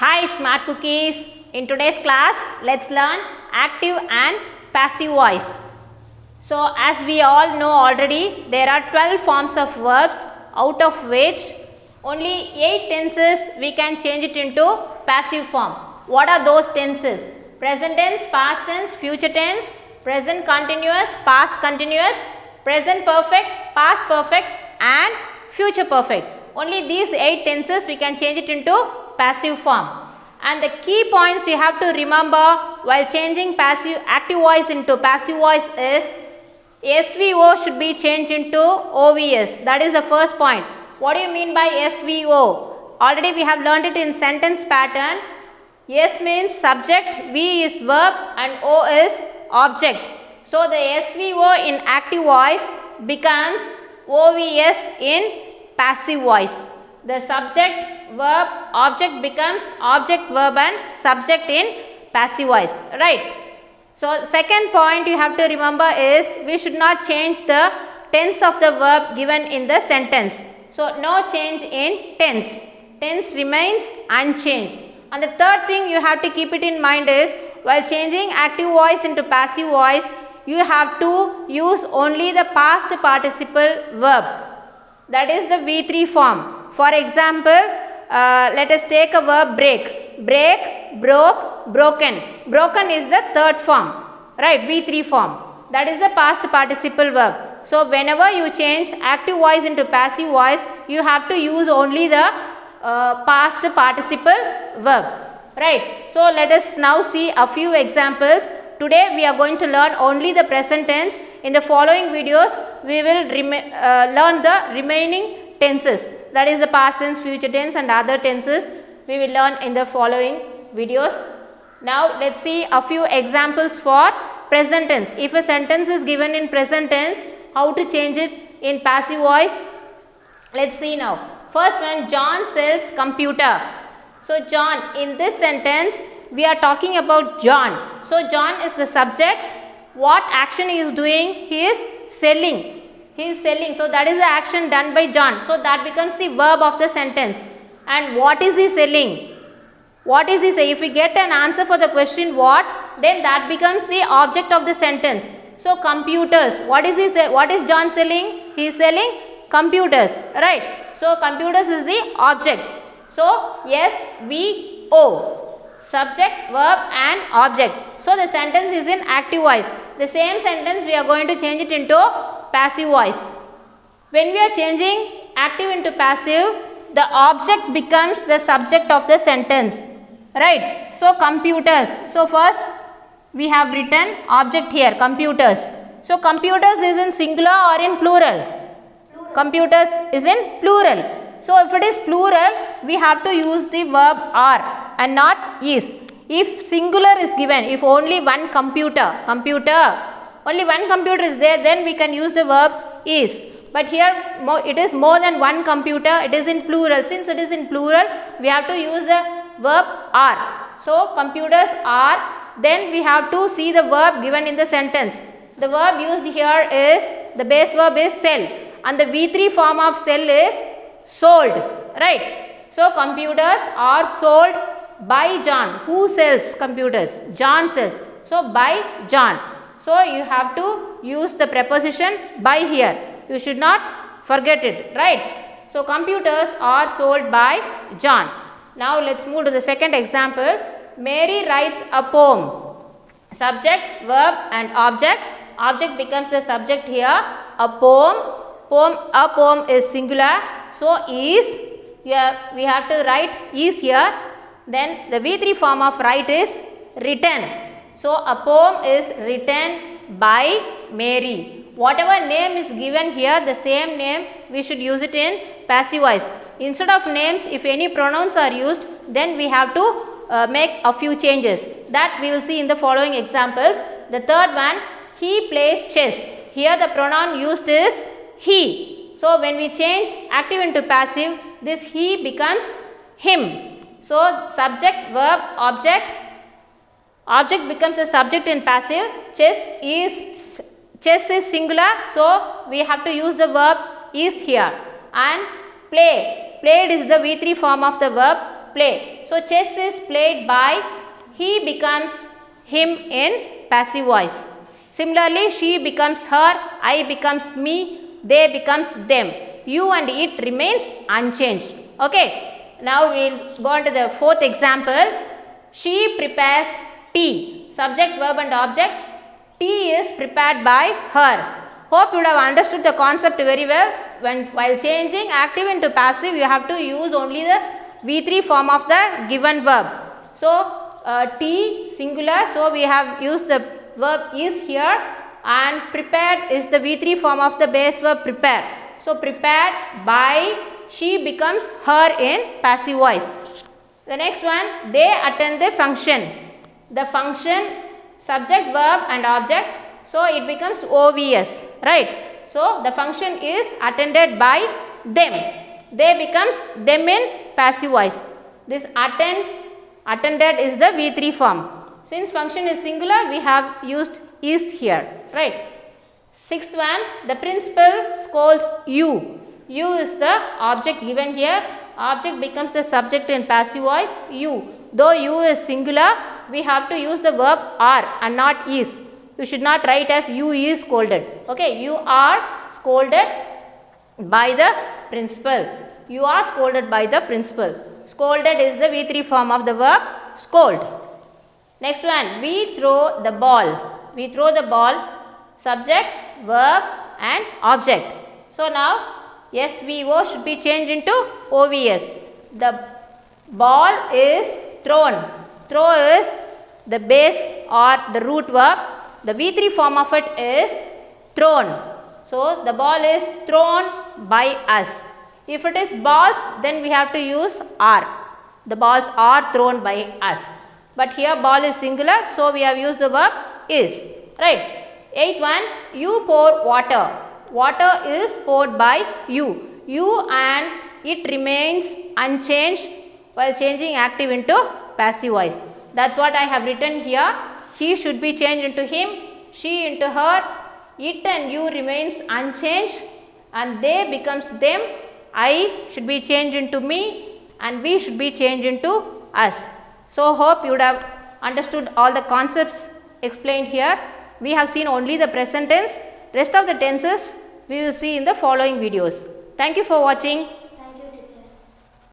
Hi smart cookies. In today's class, let's learn active and passive voice. So as we all know already, there are 12 forms of verbs, out of which only 8 tenses we can change it into passive form. What are those tenses? Present tense, past tense, future tense, present continuous, past continuous, present perfect, past perfect and future perfect. Only these 8 tenses we can change it into passive form. And the key points you have to remember while changing active voice into passive voice is SVO should be changed into OVS. That is the first point. What do you mean by SVO? Already we have learned it in sentence pattern. S means subject, V is verb and O is object. So the SVO in active voice becomes OVS in passive voice. The subject, verb, object becomes object, verb and subject in passive voice. Right. So second point you have to remember is we should not change the tense of the verb given in the sentence. So no change in tense. Tense remains unchanged. And the third thing you have to keep it in mind is while changing active voice into passive voice, you have to use only the past participle verb. That is the V3 form. For example, let us take a verb break. Break, broke, broken. Broken is the third form, right? V3 form. That is the past participle verb. So whenever you change active voice into passive voice, you have to use only the past participle verb, right? So let us now see a few examples. Today we are going to learn only the present tense. In the following videos, we will learn the remaining tenses. That is the past tense, future tense and other tenses we will learn in the following videos. Now let's see a few examples for present tense. If a sentence is given in present tense, how to change it in passive voice? Let's see now. First one, John sells computer. So John, in this sentence we are talking about John. So John is the subject. What action he is doing? He is selling. He is selling. So that is the action done by John. So that becomes the verb of the sentence. And what is he selling? What is he saying? If we get an answer for the question what, then that becomes the object of the sentence. So computers. What is he say? What is John selling? He is selling computers. Right. So computers is the object. So SVO. Subject, verb and object. So the sentence is in active voice. The same sentence we are going to change it into passive voice. When we are changing active into passive, the object becomes the subject of the sentence. Right. So computers. So first we have written object here, computers. So computers is in singular or in plural? Computers is in plural. So if it is plural, we have to use the verb are and not is. If singular is given, if only one computer, only one computer is there, then we can use the verb is. But here it is more than one computer, it is in plural. Since it is in plural, we have to use the verb are. So computers are, then we have to see the verb given in the sentence. The verb used here is, the base verb is sell and the V3 form of sell is sold, right? So computers are sold by John. Who sells computers? John sells. So by John. So you have to use the preposition by here. You should not forget it, right? So computers are sold by John. Now let's move to the second example. Mary writes a poem. Subject, verb and object. Object becomes the subject here. A poem. A poem is singular. So is, here we have to write is here. Then the V3 form of write is written. So a poem is written by Mary. Whatever name is given here, the same name we should use it in passive voice. Instead of names, if any pronouns are used, then we have to make a few changes. That we will see in the following examples. The third one, he plays chess. Here the pronoun used is he. So when we change active into passive, this he becomes him. So subject, verb, object. Object becomes a subject in passive. Chess is singular. So we have to use the verb is here. And play. Played is the V3 form of the verb. play. So chess is played by, he becomes him in passive voice. Similarly, she becomes her, I becomes me, they becomes them. You and it remains unchanged. Okay. Now we will go on to the fourth example. She prepares tea. Subject, verb and object. Tea is prepared by her. Hope you would have understood the concept very well. While changing active into passive, you have to use only the V3 form of the given verb. So, tea singular, so we have used the verb is here, and prepared is the V3 form of the base verb prepare. So, prepared by, she becomes her in passive voice. The next one, they attend the function. The function, subject, verb and object, so it becomes OVS, right. So, the function is attended by them. They becomes them in passive voice. This attended is the V3 form. Since function is singular, we have used is here, right. Sixth one, the principal scolds you. You is the object given here. Object becomes the subject in passive voice, you. Though you is singular, we have to use the verb are and not is. You should not write as you is scolded. Okay, you are scolded by the principal. You are scolded by the principal. Scolded is the V3 form of the verb scold. Next one, we throw the ball. We throw the ball, subject, verb and object. So now SVO should be changed into OVS. The ball is thrown. Throw is the base or the root verb. The V3 form of it is thrown. So, the ball is thrown by us. If it is balls, then we have to use are. The balls are thrown by us. But here ball is singular, so we have used the verb is. Right. Eighth one, you pour water. Water is poured by you. You and it remains unchanged while changing active into passive voice. That's what I have written here. He should be changed into him, she into her, it and you remains unchanged, and they becomes them, I should be changed into me, and we should be changed into us. So, hope you would have understood all the concepts explained here. We have seen only the present tense. Rest of the tenses we will see in the following videos. Thank you for watching.